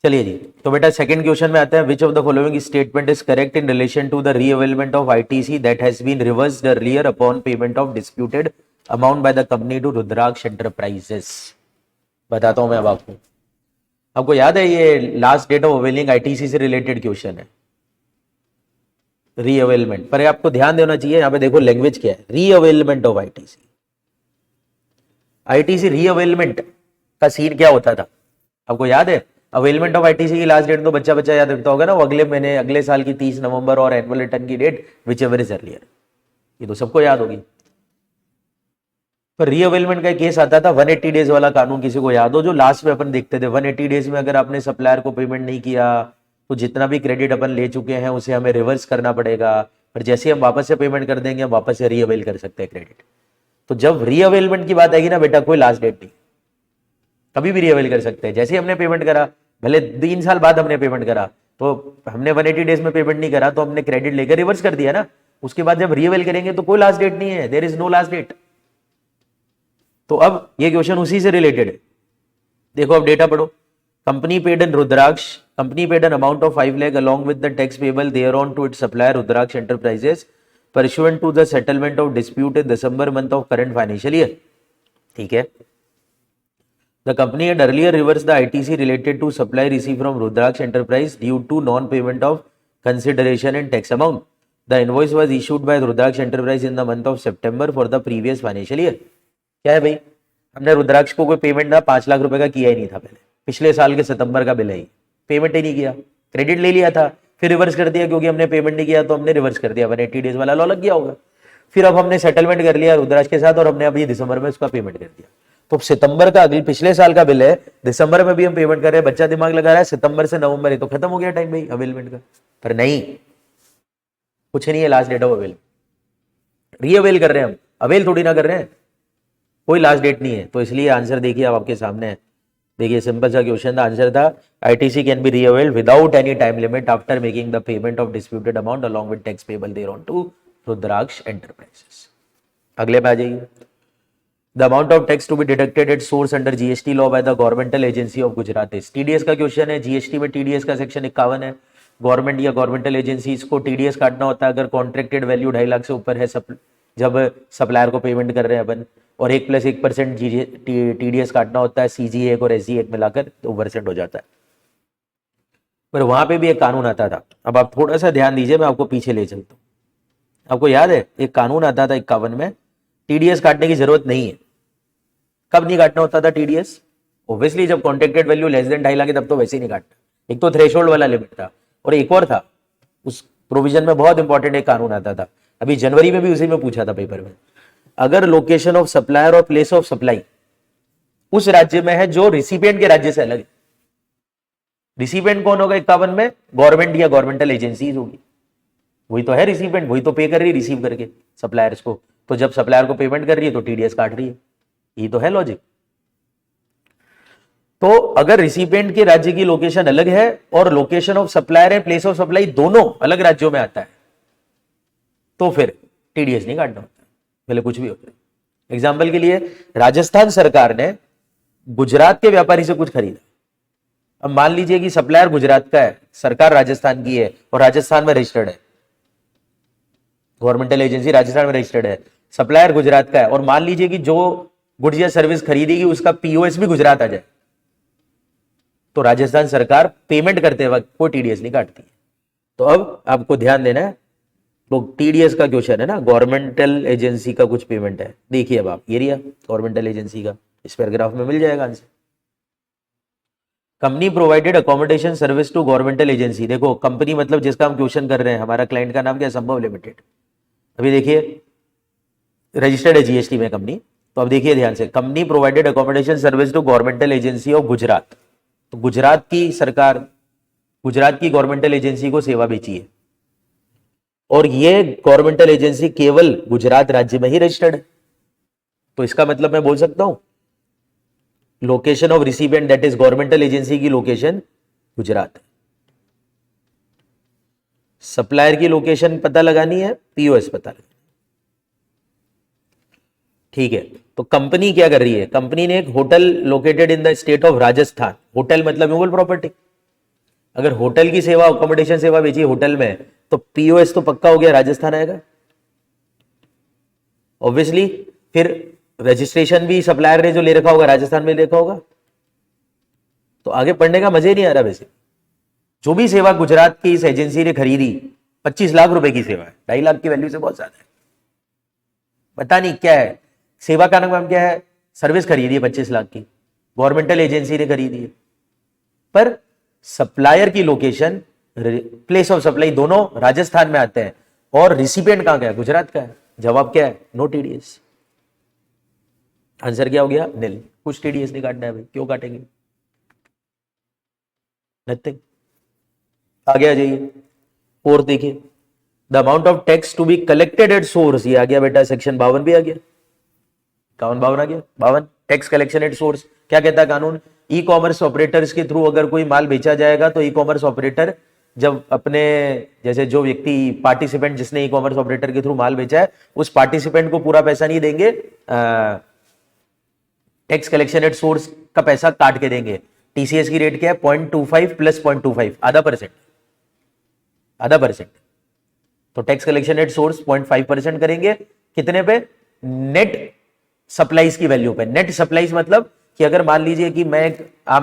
चलिए जी, तो बेटा सेकंड क्वेश्चन में आता है, which of the following statement is correct in relation to the reavailment of ITC that has been reversed earlier upon payment of disputed amount by the company to Rudraksh Enterprises. बताता हूं मैं अब आपको। आपको याद है ये last date of availing ITC से रिलेटेड क्वेश्चन है, रीअवेलमेंट। पर आपको ध्यान देना चाहिए, यहां पे देखो लैंग्वेज क्या है, रीअवेलमेंट ऑफ आईटीसी। आईटीसी रीअवेलमेंट का सीन क्या होता था आपको याद है? अवेलमेंट ऑफ आईटीसी की लास्ट डेट तो बच्चा बच्चा याद रखता होगा ना, वो अगले महीने अगले साल की 30 नवंबर और एनुअल रिटर्न की date whichever is earlier, ये तो सबको याद होगी। पर रीअवेलमेंट का केस आता था 180 डेज वाला कानून, किसी को याद हो? जो लास्ट में अपन देखते थे 180 डेज में अगर आपने सप्लायर को पेमेंट नहीं किया तो जितना भी क्रेडिट अपन ले चुके हैं उसे हमें रिवर्स करना पड़ेगा, पर जैसे हम वापस से पेमेंट कर देंगे हम वापस से रीअवेल कर सकते हैं क्रेडिट। तो जब रीअवेलमेंट की बात आएगी ना बेटा, कोई लास्ट डेट नहीं, कभी भी रीअवेल कर सकते हैं। जैसे ही हमने पेमेंट करा, भले 3 साल बाद हमने पेमेंट करा, तो हमने 180 डेज में पेमेंट नहीं करा तो हमने क्रेडिट लेकर रिवर्स कर दिया ना, उसके बाद जब रीअवेल करेंगे तो कोई लास्ट डेट नहीं है, there is no last date. तो अब ये क्वेश्चन उसी से रिलेटेड है। देखो अब डेटा पढ़ो। Company paid in Rudraksh, company paid an amount of 5 lakh along with the tax payable thereon to its supplier Rudraksh Enterprises pursuant to the settlement of dispute in December month of current financial year। ठीक है। The company had earlier reversed the ITC related to supply received from Rudraksh Enterprise due to non-payment of consideration and tax amount. The invoice was issued by Rudraksh Enterprise in the month of September for the previous financial year। क्या है भाई, हमने रुद्राक्ष को कोई payment ना 5 लाख रुपए का किया ही नहीं था, पहले पिछले साल के सितंबर का बिल है, पेमेंट ही नहीं किया, क्रेडिट ले लिया था, फिर रिवर्स कर दिया, क्योंकि हमने पेमेंट नहीं किया तो हमने रिवर्स कर दिया, 180 डेज वाला लॉ लग गया होगा। फिर अब हमने सेटलमेंट कर लिया रुद्राक्ष के साथ और हमने अभी दिसंबर में उसका पेमेंट कर दिया। तो सितंबर का अगले पिछले साल का बिल है, दिसंबर में भी हम पेमेंट कर रहे हैं, बच्चा दिमाग लगा रहा है सितंबर से नवंबर है तो खत्म हो गया टाइम भाई अवेलमेंट का। पर नहीं, कुछ नहीं है last date of avail, reavail कर रहे हैं हम, अवेल थोड़ी ना कर रहे हैं, कोई लास्ट डेट नहीं है। तो इसलिए आंसर देखिए अब आपके सामने है। देखिए सिंपल सा क्वेश्चन था, आंसर था ITC can be reavailed without any time limit after making the payment of disputed amount along with tax payable thereon to Rudraksh Enterprises. अगले पे आ जाइए। The amount of tax to be deducted at source under GST law by the governmental agency of Gujarat is. TDS का question है, GST में TDS का section 51 है। Government या गवर्नमेंटल एजेंसीज को टीडीएस काटना होता है अगर कॉन्ट्रैक्टेड वैल्यू 2.5 लाख से ऊपर है, जब सप्लायर को पेमेंट कर रहे हैं अपन, और 1+1% टीडीएस काटना होता है सीजी एक और एसजी एक मिलाकर, तो 2% हो जाता है। पर वहां पे भी एक कानून आता था, अब आप थोड़ा सा ध्यान दीजिए, मैं आपको पीछे ले चलता हूँ। आपको याद है एक कानून आता था 51 में, टीडीएस काटने की जरूरत नहीं है। कब नहीं काटना होता था टीडीएस? ऑब्वियसली जब contracted value less than 2.5 lakh है तब तो वैसे ही नहीं काटना। एक तो थ्रेशोल्ड वाला लिमिट था और एक और था, उस प्रोविजन में बहुत इंपॉर्टेंट एक कानून आता था, अभी जनवरी में भी उसी में पूछा था पेपर में। अगर लोकेशन ऑफ सप्लायर और प्लेस ऑफ सप्लाई उस राज्य में है जो रिसिपिएंट के राज्य से अलग है, रिसिपिएंट कौन होगा 51 में? गवर्नमेंट या गवर्नमेंटल एजेंसीज होगी, वही तो है रिसिपिएंट, वही तो पे कर रही है रिसीव करके सप्लायर्स को। तो जब सप्लायर को पेमेंट कर रही है तो टीडीएस काट रही है, ये तो है लॉजिक। तो अगर रिसिपिएंट के राज्य की लोकेशन अलग है और लोकेशन ऑफ सप्लायर है, प्लेस ऑफ सप्लाई दोनों अलग राज्यों में आता है, तो फिर टीडीएस नहीं काटना होता, पहले कुछ भी होता है। एग्जाम्पल के लिए राजस्थान सरकार ने गुजरात के व्यापारी से कुछ खरीदा, अब मान लीजिए कि सप्लायर गुजरात का है, सरकार राजस्थान की है और राजस्थान में रजिस्टर्ड है, गवर्नमेंटल एजेंसी राजस्थान में रजिस्टर्ड है, सप्लायर गुजरात का है, और मान लीजिए कि जो गुड्स या सर्विस खरीदेगी उसका पीओएस भी गुजरात आ जाए, तो राजस्थान सरकार पेमेंट करते वक्त कोई टीडीएस नहीं काटती है। तो अब आपको ध्यान देना है, तो टीडीएस का क्वेश्चन है ना, गवर्नमेंटल एजेंसी का कुछ पेमेंट है, देखिए अब आप ये रिया गवर्नमेंटल एजेंसी का, इस पैराग्राफ में मिल जाएगा answer. Company provided accommodation service to governmental agency. देखो कंपनी मतलब जिसका हम क्वेश्चन कर रहे हैं, हमारा क्लाइंट का नाम क्या है? संभव लिमिटेड। अभी देखिए रजिस्टर्ड है जीएसटी में कंपनी, तो अब देखिए ध्यान से, company provided accommodation service to governmental agency of Gujarat. तो गुजरात की सरकार गुजरात की गवर्नमेंटल एजेंसी को सेवा बेची है, और ये गवर्नमेंटल एजेंसी केवल गुजरात राज्य में ही रजिस्टर्ड है। तो इसका मतलब मैं बोल सकता हूं location of recipient that is governmental agency की लोकेशन गुजरात है, सप्लायर की लोकेशन पता लगानी है, पीओएस पता लगानी, ठीक है। तो कंपनी क्या कर रही है? कंपनी ने एक hotel located in the state of Rajasthan, hotel मतलब मूवेबल प्रॉपर्टी, अगर होटल की सेवा, अकोमोडेशन सेवा बेची होटल में, तो पीओएस तो पक्का हो गया, राजस्थान आएगा ऑब्वियसली। फिर रजिस्ट्रेशन भी सप्लायर ने जो ले रखा होगा राजस्थान में ले रखा होगा। तो आगे पढ़ने का मजे नहीं आ रहा। वैसे जो भी सेवा गुजरात की इस एजेंसी ने खरीदी, 25 लाख रुपए की सेवा है, 2.5 लाख की वैल्यू से बहुत ज्यादा है। पता नहीं क्या है, सेवा का नाम क्या है, सर्विस खरीदी है 25 लाख की, गवर्नमेंटल एजेंसी ने खरीदी है। पर सप्लायर की लोकेशन, प्लेस ऑफ सप्लाई दोनों राजस्थान में आते हैं, और रिसिपिएंट कहां का है, गुजरात का है। जवाब क्या है, नो टीडीएस। आंसर क्या हो गया, नील। कुछ टीडीएस नहीं काटना है भाई, क्यों काटेंगे, नथिंग। आगे आ जाइए, फोर्थ देखिए, the amount of tax to be collected at source. ये आ गया बेटा, सेक्शन 52 भी आ गया, 52 आ गया, 52 टैक्स कलेक्शन एट सोर्स। क्या कहता है कानून, ई कॉमर्स ऑपरेटर्स के थ्रू अगर कोई माल बेचा जाएगा तो ई कॉमर्स ऑपरेटर जब अपने, जैसे जो व्यक्ति पार्टिसिपेंट जिसने ई कॉमर्स ऑपरेटर के थ्रू माल बेचा है, उस पार्टिसिपेंट को पूरा पैसा नहीं देंगे, टैक्स कलेक्शन एट सोर्स का पैसा काट के देंगे। टीसीएस की रेट क्या है, 0.25 प्लस 0.25, आधा परसेंट, आधा परसेंट। तो टैक्स कलेक्शन एट सोर्स 0.5% करेंगे, कितने पे, नेट सप्लाईज की वैल्यू पे। नेट सप्लाईज मतलब कि अगर मान लीजिए कि मैं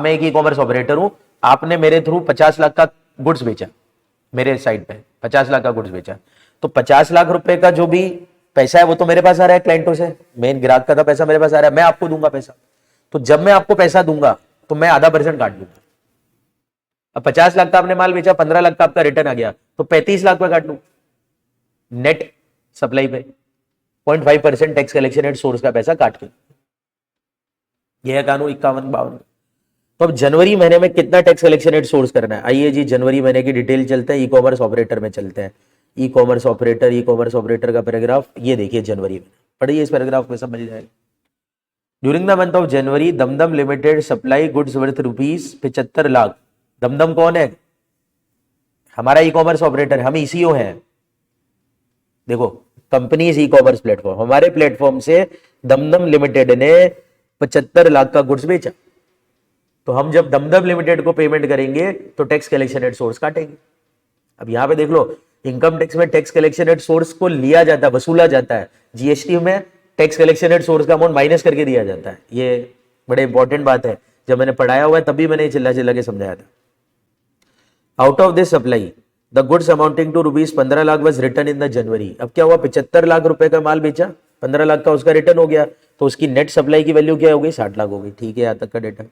एक ई कॉमर्स ऑपरेटर हूं, आपने मेरे थ्रू 50 लाख का गुड्स बेचा, मेरे साइड पे 50 लाख का गुड्स बेचा, तो 50 लाख रुपए का जो भी पैसा है वो तो मेरे पास आ रहा है क्लाइंटों से, मेन ग्राहक का तो पैसा मेरे पास आ रहा है, मैं आपको दूंगा पैसा। तो जब मैं आपको पैसा दूंगा तो मैं आधा परसेंट काट दूंगा। अब 50 लाख का आपने माल बेचा, 15 लाख का आपका रिटर्न आ गया, तो 35 लाख पे काट लूं नेट सप्लाई पे, 0.5% टैक्स कलेक्शन एट सोर्स का पैसा काट के। यह है कानून 51-52। तो अब जनवरी महीने में कितना टैक्स कलेक्शन एट सोर्स करना है, आइए जी जनवरी महीने की डिटेल चलते हैं, ई कॉमर्स ऑपरेटर में चलते हैं। ई कॉमर्स ऑपरेटर का पैराग्राफ ये देखिए, जनवरी में पढ़िए, इस पैराग्राफ में समझ जाएगा। During the month of January Damdam limited supply goods worth ₹75 lakh. Damdam कौन है, हमारा ई कॉमर्स ऑपरेटर, हम ईसीओ हैं। देखो, कंपनी ई कॉमर्स प्लेटफॉर्म, हमारे प्लेटफॉर्म से दमदम लिमिटेड ने 75 लाख का गुड्स बेचा। तो हम जब दमदम लिमिटेड को पेमेंट करेंगे तो टैक्स कलेक्शन एट सोर्स काटेंगे। अब यहां पे देख लो, इनकम टैक्स में टैक्स कलेक्शन एट सोर्स को लिया जाता है, वसूला जाता है। जीएसटी में टैक्स कलेक्शन एट सोर्स का अमाउंट माइनस करके दिया जाता है। ये बड़े इंपॉर्टेंट बात है, जब मैंने पढ़ाया हुआ है तभी मैंने चिल्ला चिल्ला के समझाया था। Out of this supply the goods amounting to ₹15 lakh was return in the January. अब क्या हुआ, 75 लाख रुपए का माल बेचा, 15 लाख का उसका रिटर्न हो गया, तो उसकी नेट सप्लाई की वैल्यू क्या हो गई, 60 लाख हो गई। ठीक है, यहां तक का data.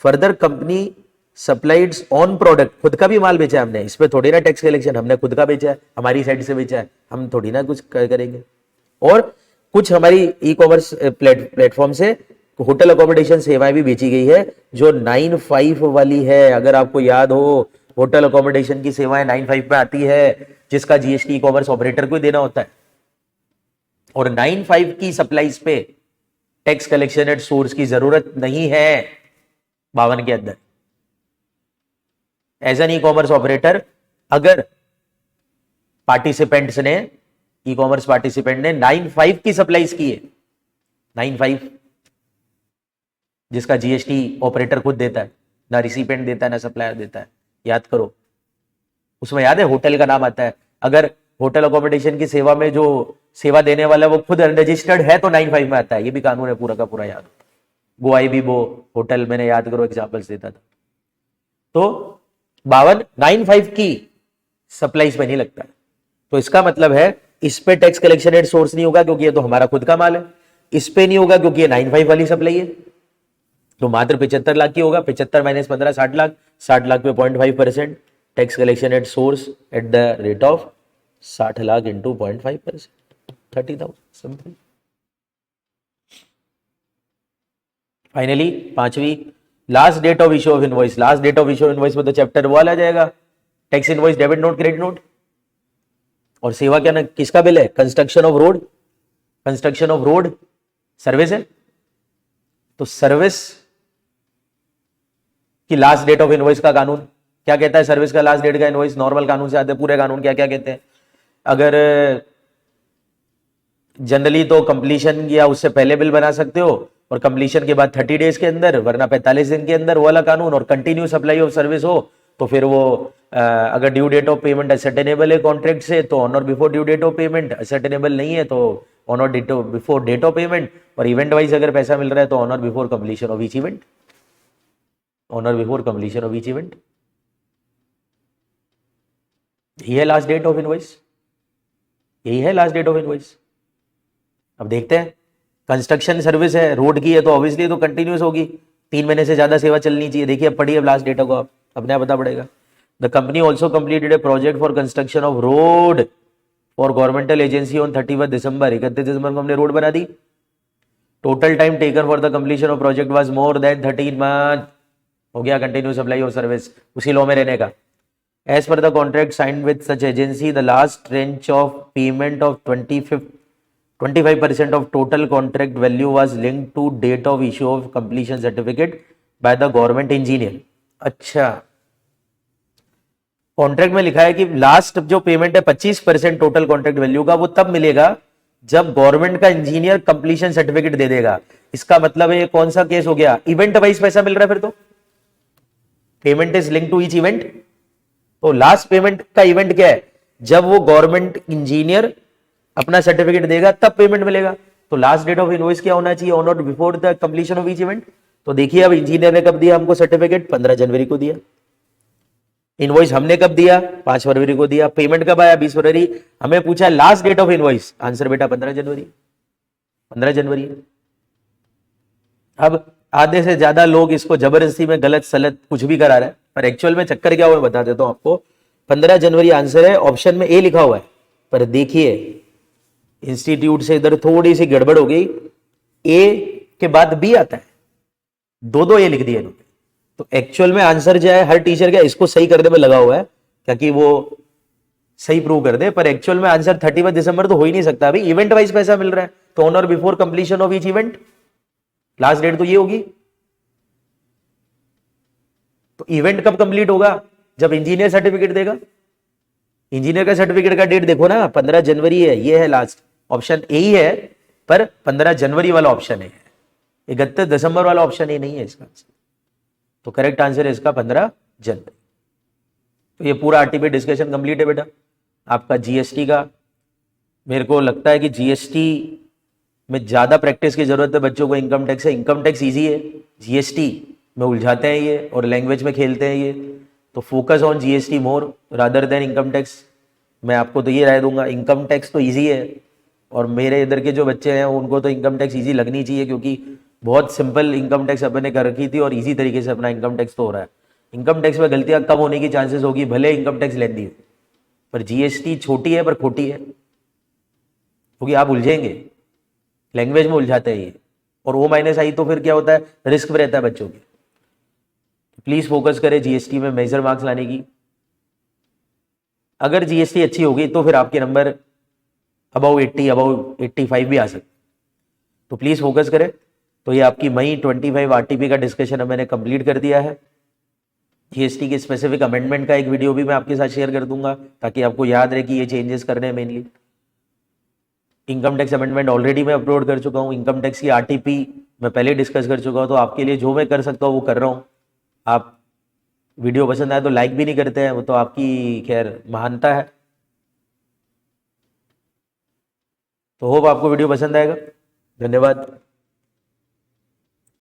Further company supplied on product, खुद का भी माल बेचा है हमने, इस पे थोड़ी ना टैक्स कलेक्शन, हमने खुद का बेचा है, हमारी साइड से बेचा है, हम थोड़ी ना कुछ करेंगे। और कुछ हमारी ई कॉमर्स प्लेटफॉर्म से होटल अकोमोडेशन सेवाएं भी बेची गई है, जो 9(5) वाली है। अगर आपको याद हो, होटल अकोमोडेशन की सेवाएं 9(5) में आती है, जिसका जीएसटी ई कॉमर्स ऑपरेटर को देना होता है। और 9(5) की सप्लाईज पे टैक्स कलेक्शन एट सोर्स की जरूरत नहीं है 52 के अंदर। As an e commerce operator, अगर पार्टिसिपेंट्स ने, ई कॉमर्स पार्टिसिपेंट ने 9(5) की सप्लाईज की है, 9(5) जिसका जीएसटी ऑपरेटर खुद देता है, ना रिसिपेंट देता है ना सप्लायर देता है, याद करो। उसमें याद है होटल का नाम आता है। अगर होटल अकोमोडेशन की सेवा में जो सेवा देने वाला है वो खुद अनरजिस्टर्ड है तो 9(5) में आता है। ये भी कानून है पूरा का पूरा, याद। गोवाई बीबो होटल, मैंने याद करो एग्जांपल्स देता था। तो 52 9(5) की सप्लाईज पे नहीं लगता है। तो इसका मतलब है इस पे टैक्स कलेक्शन एट सोर्स नहीं होगा क्योंकि ये तो हमारा खुद का माल है। इस पे नहीं होगा क्योंकि ये 9(5) वाली सप्लाई है। तो मात्र 75 लाख की होगा, 75 माइनस 15 60 लाख, 60 लाख पे 0.5% tax collection at source at the rate of 60 lakh into 0.5%, 30,000 simple. Finally 5वीं, last date of issue of invoice. Last date of issue of invoice में तो चैप्टर वो आ जाएगा, tax invoice, debit note, credit note. और सेवा क्या ना, किसका बिल है, construction of road, construction of road service है। तो सर्विस की लास्ट डेट ऑफ इनवॉइस का कानून क्या कहता है, सर्विस का लास्ट डेट का इनवॉइस नॉर्मल कानून से आते हैं। पूरे कानून क्या क्या कहते हैं, अगर जनरली तो कंप्लीशन या उससे पहले बिल बना सकते हो, और कंप्लीशन के बाद 30 डेज के अंदर, वरना 45 दिन के अंदर, वो वाला कानून। और कंटिन्यू सप्लाई ऑफ सर्विस हो तो फिर वो अगर due date of payment ascertainable है कॉन्ट्रैक्ट से तो ऑन और before due date of payment, ascertainable नहीं है तो ऑन और बिफोर डेट ऑफ पेमेंट, और इवेंट वाइज अगर पैसा मिल रहा है तो ऑन और before completion of each event, on और before completion of each event. यही है लास्ट डेट ऑफ इनवॉइस, यही है लास्ट डेट ऑफ इनवॉइस। अब देखते हैं, कंस्ट्रक्शन सर्विस है, रोड की है तो ऑब्वियसली तो कंटिन्यूस होगी, 3 महीने से ज्यादा सेवा चलनी चाहिए। देखिए अब पढ़िए अब लास्ट डेट को, आप अपने आप पता पड़ेगा। The company also completed a project for construction of road for governmental agency on 31 December, 31 दिसंबर को हमने रोड बना दी। Total time taken for the completion of project was more than 13 month. हो गया कंटिन्यू सप्लाई ऑफ सर्विस, उसी law में रहने का। As per the contract signed with such agency the last tranche of payment of 25% of total contract value was linked to date of issue of completion certificate by the government engineer। अच्छा, contract में लिखा है कि last जो payment है 25% total contract value का, वो तब मिलेगा जब गवर्नमेंट का इंजीनियर कंप्लीशन सर्टिफिकेट दे देगा। इसका मतलब है ये कौन सा केस हो गया, इवेंट वाइज पैसा मिल रहा है, फिर तो payment is link to each event. तो लास्ट पेमेंट का इवेंट क्या है, जब वो गवर्नमेंट इंजीनियर अपना सर्टिफिकेट देगा तब पेमेंट मिलेगा। तो लास्ट डेट ऑफ इनवॉइस क्या होना चाहिए, ऑन और before the completion of each event. तो देखिए अब इंजीनियर ने कब दिया हमको सर्टिफिकेट, 15 जनवरी को दिया। इनवॉइस हमने कब दिया, 5 फरवरी को दिया। पेमेंट कब आया, 20 फरवरी। हमें पूछा last date of invoice, answer बेटा 15 जनवरी, 15 जनवरी। अब आधे से ज्यादा लोग इसको जबरदस्ती में गलत सलत कुछ भी करा रहे हैं, पर एक्चुअल में चक्कर क्या हुआ बता देता हूं आपको। 15 जनवरी आंसर है, ऑप्शन में ए लिखा हुआ है, पर देखिए इंस्टीट्यूट से इधर थोड़ी सी गड़बड़ हो गई, ए के बाद बी आता है, दो ए लिख दिए इन्होंने। तो एक्चुअल में आंसर जो है हर टीचर का इसको सही करने में लगा हुआ है ताकि वो सही प्रूव कर दे, पर एक्चुअल में आंसर 31 दिसंबर तो हो ही नहीं सकता। अभी इवेंट वाइज पैसा मिल रहा है तो ऑन और before completion of each event, last date तो ये होगी। तो इवेंट कब कंप्लीट होगा, जब इंजीनियर सर्टिफिकेट देगा। इंजीनियर का सर्टिफिकेट का डेट देखो ना, 15 जनवरी है, ये है लास्ट, ऑप्शन ए ही है, पर 15 जनवरी वाला ऑप्शन है, 31 दिसंबर वाला ऑप्शन ए नहीं है इसका आंसर। तो करेक्ट आंसर है इसका 15 जनवरी। तो ये पूरा आरटीपी डिस्कशन कंप्लीट है बेटा आपका जीएसटी का। मेरे को लगता है कि जीएसटी में ज्यादा प्रैक्टिस की जरूरत है बच्चों को। इनकम टैक्स है, इनकम टैक्स इजी है, जीएसटी में उलझाते हैं ये और लैंग्वेज में खेलते हैं ये। तो focus on GST more rather than income tax. मैं आपको तो ये राय दूंगा, इनकम टैक्स तो इजी है, और मेरे इधर के जो बच्चे हैं उनको तो इनकम टैक्स इजी लगनी चाहिए, क्योंकि बहुत सिंपल इनकम टैक्स अपने कर रखी थी और इजी तरीके से अपना इनकम टैक्स तो हो रहा है। इनकम टैक्स में गलतियां कम होने की चांसेस होगी, भले इनकम टैक्स लेंदी हो, पर जीएसटी छोटी है पर खोटी है, क्योंकि आप उलझेंगे, लैंग्वेज में उलझाते हैं ये, और ओ माइनस आई तो फिर क्या होता है, रिस्क में रहता है बच्चों के। प्लीज फोकस करें जीएसटी में मेजर मार्क्स लाने की। अगर जीएसटी अच्छी होगी तो फिर आपके नंबर अबाउ 80 अबाउ 85 भी आ सकते, तो प्लीज फोकस करें। तो ये आपकी मई 25 आरटीपी का डिस्कशन मैंने कंप्लीट कर दिया है। जीएसटी के स्पेसिफिक अमेंडमेंट का एक वीडियो भी मैं आपके साथ शेयर कर दूंगा ताकि आपको याद रहे कि ये चेंजेस करने हैं mainly. Income tax amendment already मैं अपलोड कर चुका हूँ, इनकम टैक्स की आरटीपी मैं पहले डिस्कस कर चुका हूँ। तो आपके लिए जो मैं कर सकता हूँ वो कर रहा हूँ। आप वीडियो पसंद आए तो लाइक भी नहीं करते हैं, वो तो आपकी खैर महानता है। तो होप आपको वीडियो पसंद आएगा। धन्यवाद।